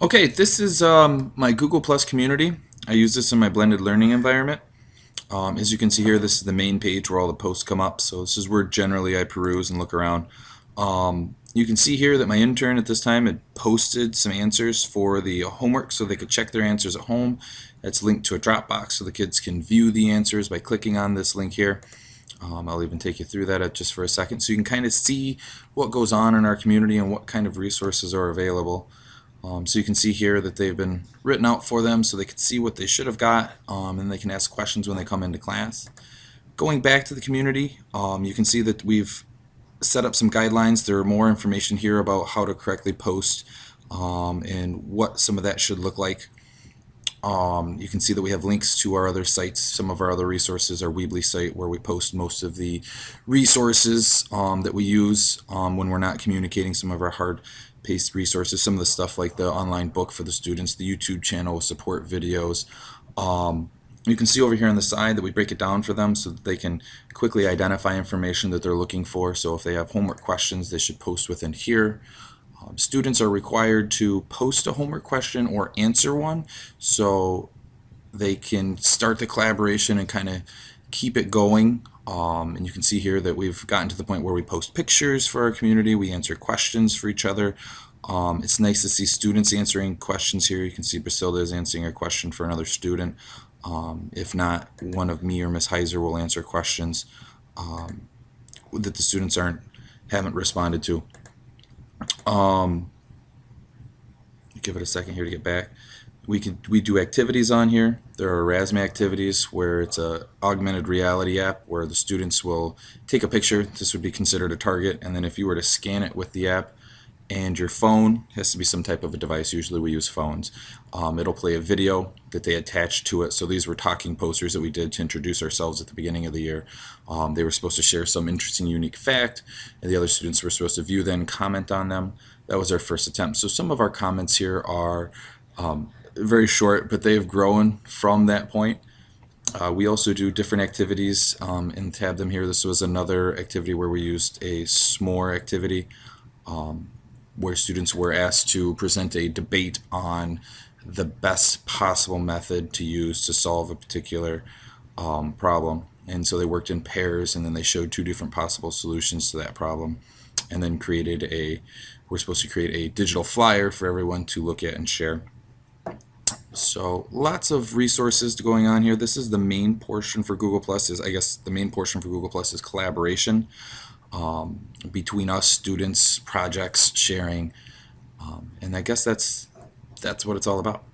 Okay, this is my Google Plus community. I use this in my blended learning environment. As you can see here, this is the main page where all the posts come up. So this is where generally I peruse and look around. You can see here that my intern at this time had posted some answers for the homework so they could check their answers at home. It's linked to a Dropbox so the kids can view the answers by clicking on this link here. I'll even take you through that just for a second so you can kind of see what goes on in our community and what kind of resources are available. So you can see here that they've been written out for them so they can see what they should have got, and they can ask questions when they come into class. Going back to the community, you can see that we've set up some guidelines. There are more information here about how to correctly post and what some of that should look like. You can see that we have links to our other sites, some of our other resources, our Weebly site where we post most of the resources that we use when we're not communicating, some of our hard-paced resources, some of the stuff like the online book for the students, the YouTube channel with support videos. You can see over here on the side that we break it down for them so that they can quickly identify information that they're looking for. So if they have homework questions, they should post within here. Students are required to post a homework question or answer one so they can start the collaboration and kind of keep it going. And you can see here that we've gotten to the point where we post pictures for our community, we answer questions for each other. It's nice to see students answering questions here. You can see Priscilla is answering a question for another student. If not, one of me or Miss Heiser will answer questions that the students haven't responded to. Give it a second here to get back. We do activities on here. There are Erasmus activities where it's a augmented reality app where the students will take a picture. This would be considered a target, and then if you were to scan it with the app and your phone, has to be some type of a device, usually we use phones, it'll play a video that they attach to it. So these were talking posters that we did to introduce ourselves at the beginning of the year. They were supposed to share some interesting, unique fact, and the other students were supposed to view them, comment on them. That was our first attempt. So some of our comments here are very short, but they've grown from that point. We also do different activities and tab them here. This was another activity where we used a s'more activity where students were asked to present a debate on the best possible method to use to solve a particular problem. And so they worked in pairs, and then they showed two different possible solutions to that problem, and then we're supposed to create a digital flyer for everyone to look at and share. So lots of resources going on here. This is the main portion for Google Plus. I guess the main portion for Google Plus is collaboration between us, students, projects, sharing, and I guess that's what it's all about.